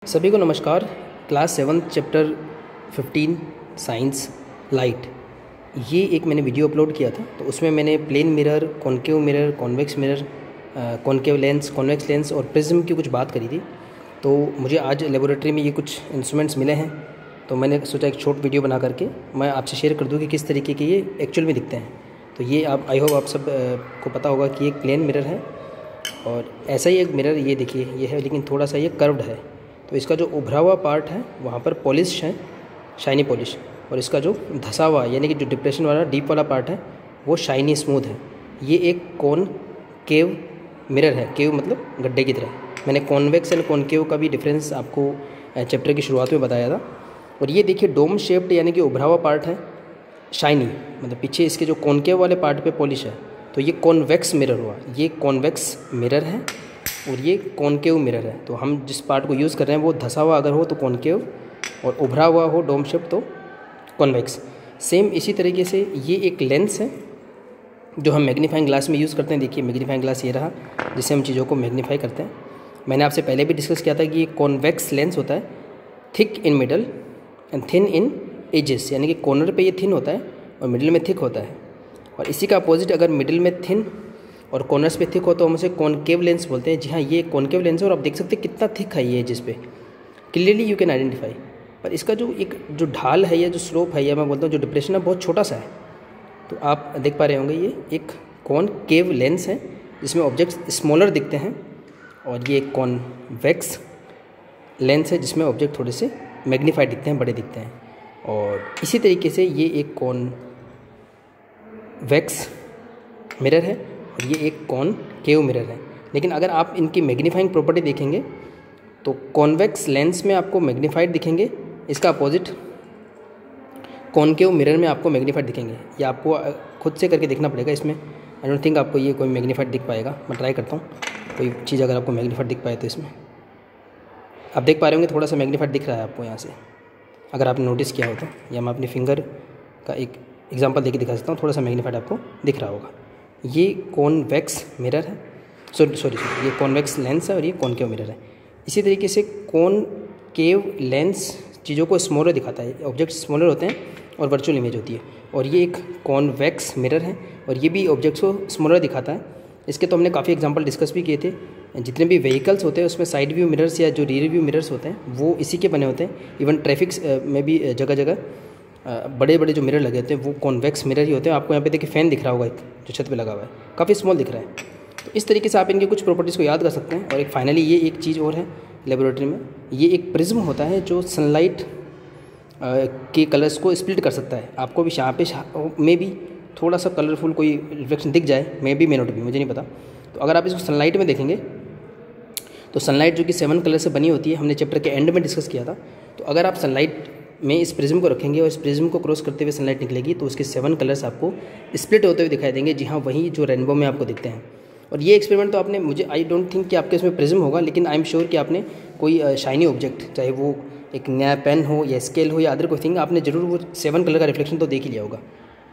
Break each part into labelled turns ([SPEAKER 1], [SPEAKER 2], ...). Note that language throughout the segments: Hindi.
[SPEAKER 1] सभी को नमस्कार। क्लास 7 चैप्टर 15 साइंस लाइट, ये एक मैंने वीडियो अपलोड किया था। तो उसमें मैंने plane mirror, concave mirror, convex mirror, concave lens, convex lens और प्रिज्म की कुछ बात करी थी। तो मुझे आज लेबोरेटरी में ये कुछ इंस्ट्रूमेंट्स मिले हैं, तो मैंने सोचा एक शॉर्ट वीडियो बना करके मैं आपसे शेयर कर दूँ कि किस तरीके के ये एक्चुअल में दिखते हैं। तो ये आप आई होप आप सब को पता होगा कि एक प्लेन मिरर है और ऐसा ही एक मिरर ये देखिए ये है, लेकिन थोड़ा सा ये कर्व्ड है। तो इसका जो उभरा हुआ पार्ट है वहाँ पर पॉलिश है, शाइनी पॉलिश, और इसका जो धसा हुआ यानी कि जो डिप्रेशन वाला डीप वाला पार्ट है वो शाइनी स्मूथ है। ये एक कॉनकेव मिरर है, केव मतलब गड्ढे की तरह। मैंने कॉन्वेक्स एंड कॉनकेव का भी डिफरेंस आपको चैप्टर की शुरुआत में बताया था। और ये देखिए डोम शेप्ड यानी कि उभरा हुआ पार्ट है, शाइनी मतलब पीछे इसके जो कॉनकेव वाले पार्ट पे पॉलिश है। तो ये कॉन्वेक्स मिरर हुआ, ये कॉन्वेक्स मिरर है और ये कॉनकेव मिरर है। तो हम जिस पार्ट को यूज़ कर रहे हैं वो धसा हुआ अगर हो तो कॉनकेव और उभरा हुआ हो डोम शेप तो कॉन्वेक्स। सेम इसी तरीके से ये एक लेंस है जो हम मैग्नीफाइंग ग्लास में यूज़ करते हैं। देखिए मैग्नीफाइंग ग्लास ये रहा जिससे हम चीज़ों को मैग्नीफाई करते हैं। मैंने आपसे पहले भी डिस्कस किया था कि ये कॉन्वेक्स लेंस होता है, thick in middle and thin in edges, यानी कि कॉर्नर पे ये थिन होता है और मिडिल में थिक होता है। और इसी का अपोजिट अगर मिडिल में थिन और कॉर्नर्स पे थिक हो तो हम उसे कॉनकेव लेंस बोलते हैं। जी हाँ, ये कॉनकेव लेंस है और आप देख सकते हैं कितना थिक है ये, जिस पे क्लियरली यू कैन आइडेंटिफाई। पर इसका जो ढाल है या जो स्लोप है या मैं बोलता हूँ जो डिप्रेशन है बहुत छोटा सा है। तो आप देख पा रहे होंगे ये एक कॉनकेव लेंस है जिसमें ऑब्जेक्ट स्मॉलर दिखते हैं, और ये एक कॉन्वेक्स लेंस है जिसमें ऑब्जेक्ट थोड़े से मैग्नीफाइड दिखते हैं, बड़े दिखते हैं। और इसी तरीके से ये एक कॉन्वेक्स मिरर है और ये एक कॉनकेव मिरर है। लेकिन अगर आप इनकी मैग्नीफाइंग प्रॉपर्टी देखेंगे तो कॉन्वेक्स लेंस में आपको मैग्नीफाइड दिखेंगे, इसका अपोजिट कॉनकेव मिरर में आपको मैग्नीफाइड दिखेंगे। ये आपको खुद से करके देखना पड़ेगा। इसमें आई डोंट थिंक आपको ये कोई मैग्नीफाइड दिख पाएगा। मैं ट्राई करता हूँ कोई चीज़ अगर आपको मैग्नीफाइड दिख पाए तो। इसमें आप देख पा रहे होंगे थोड़ा सा मैग्नीफाइड दिख रहा है आपको यहाँ से, अगर आपने नोटिस किया हो तो। या मैं अपनी फिंगर का एक एग्जांपल देके दिखा सकता हूँ, थोड़ा सा मैग्नीफाइड आपको दिख रहा होगा। ये कॉन्वेक्स मिरर है, सॉरी ये कॉन्वेक्स लेंस है और ये कॉनकेव मिरर है। इसी तरीके से कॉनकेव लेंस चीज़ों को स्मॉलर दिखाता है, ऑब्जेक्ट स्मॉलर होते हैं और वर्चुअल इमेज होती है। और ये एक कॉन्वेक्स मिरर है और ये भी ऑब्जेक्ट्स को स्मॉलर दिखाता है। इसके तो हमने काफ़ी एग्जांपल डिस्कस भी किए थे। जितने भी व्हीकल्स होते हैं उसमें साइड व्यू मिरर्स या जो रियर व्यू मिरर्स होते हैं वो इसी के बने होते हैं। इवन ट्रैफिक में भी जगह जगह बड़े बड़े जो मिरर लगे होते हैं वो कॉन्वेक्स मिरर ही होते हैं। आपको यहाँ पे देखिए फ़ैन दिख रहा होगा एक जो छत पे लगा हुआ है, काफ़ी स्मॉल दिख रहा है। तो इस तरीके से आप इनके कुछ प्रॉपर्टीज़ को याद कर सकते हैं। और एक फाइनली ये एक चीज़ और है लेबोरेटरी में, ये एक प्रिज्म होता है जो सनलाइट के कलर्स को स्प्लिट कर सकता है। आपको भी यहाँ पे में भी थोड़ा सा कलरफुल कोई रिफ्लेक्शन दिख जाए, may be may not be, मुझे नहीं पता। तो अगर आप इसको सनलाइट में देखेंगे तो सनलाइट जो कि 7 कलर से बनी होती है, हमने चैप्टर के एंड में डिस्कस किया था। तो अगर आप सनलाइट में इस प्रिज्म को रखेंगे और इस प्रिज्म को क्रॉस करते हुए सनलाइट निकलेगी तो उसके 7 कलर्स आपको स्प्लिट होते हुए दिखाई देंगे। जी हाँ, वही जो रेनबो में आपको दिखते हैं। और ये एक्सपेरिमेंट तो आपने, मुझे आई डोंट थिंक कि आपके इसमें प्रिज्म होगा, लेकिन आई एम श्योर कि आपने कोई शाइनी ऑब्जेक्ट, चाहे वो एक नया पेन हो या स्केल हो या अदर कोई थिंग, आपने ज़रूर वो 7 कलर का रिफ्लेक्शन तो देख ही लिया होगा।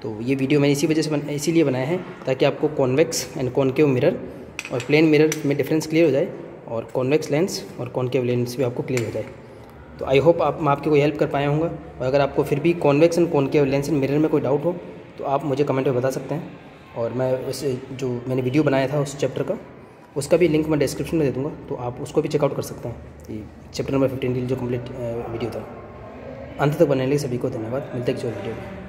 [SPEAKER 1] तो ये वीडियो मैंने इसी वजह से इसीलिए बनाया है ताकि आपको कॉन्वेक्स एंड कॉनकेव मिरर और प्लेन मिरर में डिफरेंस क्लियर हो जाए और कॉन्वेक्स लेंस और कॉनकेव लेंस भी आपको क्लियर हो जाए। तो आई होप मैं आपकी कोई हेल्प कर पाया हूँगा। और अगर आपको फिर भी convex and concave lens and mirror में कोई डाउट हो तो आप मुझे कमेंट में बता सकते हैं। और मैं वैसे जो मैंने वीडियो बनाया था उस चैप्टर का, उसका भी लिंक मैं डिस्क्रिप्शन में दे दूँगा, तो आप उसको भी चेकआउट कर सकते हैं। ये चैप्टर नंबर 15 जो कम्प्लीट वीडियो था। अंत तक बनने के लिए सभी को धन्यवाद। मिलते हैं किसी और वीडियो में।